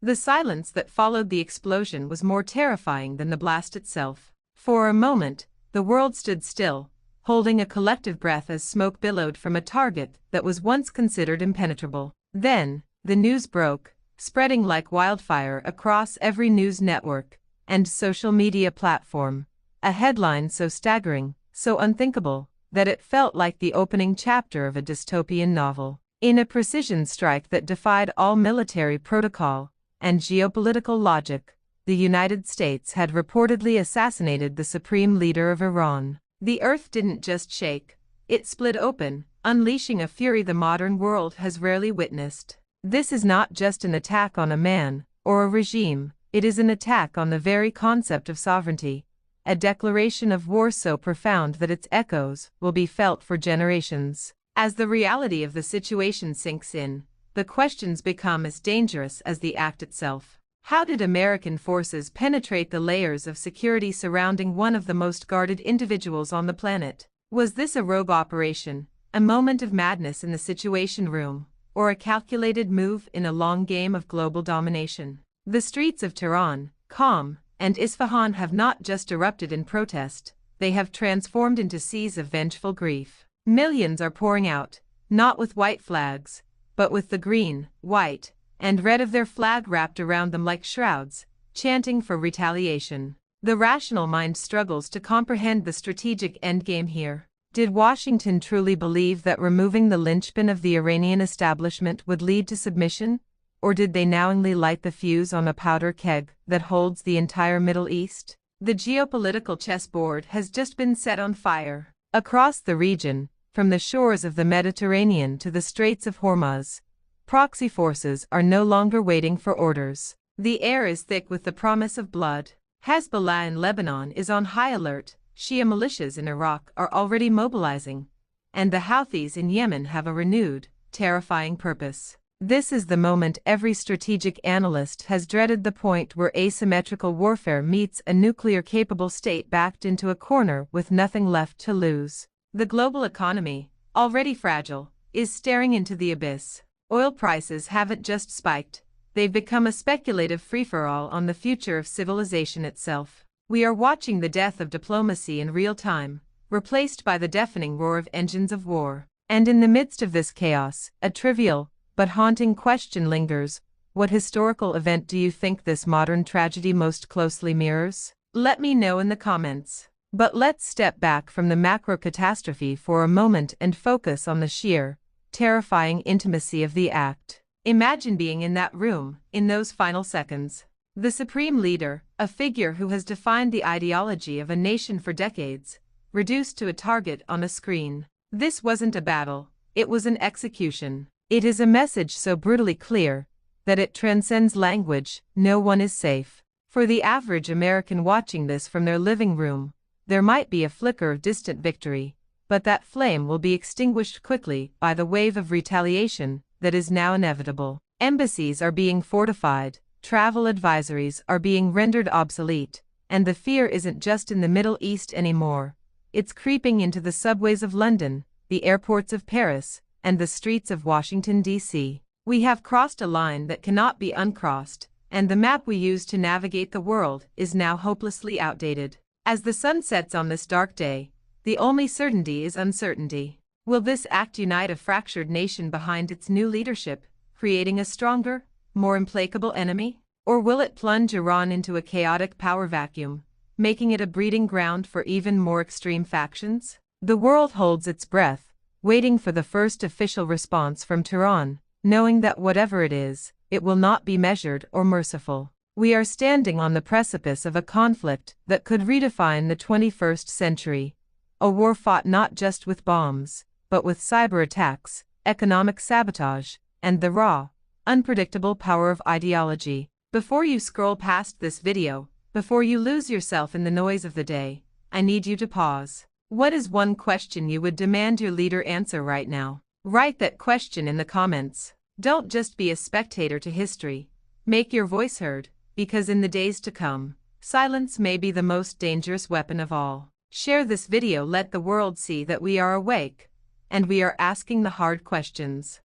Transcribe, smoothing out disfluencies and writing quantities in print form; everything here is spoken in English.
The silence that followed the explosion was more terrifying than the blast itself. For a moment, the world stood still, holding a collective breath as smoke billowed from a target that was once considered impenetrable. Then, the news broke, spreading like wildfire across every news network and social media platform. A headline so staggering, so unthinkable, that it felt like the opening chapter of a dystopian novel. In a precision strike that defied all military protocol and geopolitical logic, the United States had reportedly assassinated the supreme leader of Iran. The earth didn't just shake, it split open, unleashing a fury the modern world has rarely witnessed. This is not just an attack on a man or a regime, it is an attack on the very concept of sovereignty, a declaration of war so profound that its echoes will be felt for generations. As the reality of the situation sinks in, the questions become as dangerous as the act itself. How did American forces penetrate the layers of security surrounding one of the most guarded individuals on the planet? Was this a rogue operation, a moment of madness in the Situation Room, or a calculated move in a long game of global domination? The streets of Tehran, Qom, and Isfahan have not just erupted in protest, they have transformed into seas of vengeful grief. Millions are pouring out, not with white flags, but with the green, white, and red of their flag wrapped around them like shrouds, chanting for retaliation. The rational mind struggles to comprehend the strategic endgame here. Did Washington truly believe that removing the linchpin of the Iranian establishment would lead to submission? Or did they knowingly light the fuse on a powder keg that holds the entire Middle East? The geopolitical chessboard has just been set on fire. Across the region, from the shores of the Mediterranean to the Straits of Hormuz, proxy forces are no longer waiting for orders. The air is thick with the promise of blood. Hezbollah in Lebanon is on high alert, Shia militias in Iraq are already mobilizing, and the Houthis in Yemen have a renewed, terrifying purpose. This is the moment every strategic analyst has dreaded, the point where asymmetrical warfare meets a nuclear-capable state backed into a corner with nothing left to lose. The global economy, already fragile, is staring into the abyss. Oil prices haven't just spiked, they've become a speculative free-for-all on the future of civilization itself. We are watching the death of diplomacy in real time, replaced by the deafening roar of engines of war. And in the midst of this chaos, a trivial but haunting question lingers: what historical event do you think this modern tragedy most closely mirrors? Let me know in the comments. But let's step back from the macro catastrophe for a moment and focus on the sheer, terrifying intimacy of the act. Imagine being in that room, in those final seconds. The supreme leader, a figure who has defined the ideology of a nation for decades, reduced to a target on a screen. This wasn't a battle, it was an execution. It is a message so brutally clear that it transcends language: no one is safe. For the average American watching this from their living room, there might be a flicker of distant victory, but that flame will be extinguished quickly by the wave of retaliation that is now inevitable. Embassies are being fortified, travel advisories are being rendered obsolete, and the fear isn't just in the Middle East anymore. It's creeping into the subways of London, the airports of Paris, and the streets of Washington, D.C. We have crossed a line that cannot be uncrossed, and the map we use to navigate the world is now hopelessly outdated. As the sun sets on this dark day, the only certainty is uncertainty. Will this act unite a fractured nation behind its new leadership, creating a stronger, more implacable enemy? Or will it plunge Iran into a chaotic power vacuum, making it a breeding ground for even more extreme factions? The world holds its breath, waiting for the first official response from Tehran, knowing that whatever it is, it will not be measured or merciful. We are standing on the precipice of a conflict that could redefine the 21st century, a war fought not just with bombs, but with cyber attacks, economic sabotage, and the raw, unpredictable power of ideology. Before you scroll past this video, before you lose yourself in the noise of the day, I need you to pause. What is one question you would demand your leader answer right now? Write that question in the comments. Don't just be a spectator to history. Make your voice heard, because in the days to come, silence may be the most dangerous weapon of all. Share this video, let the world see that we are awake, and we are asking the hard questions.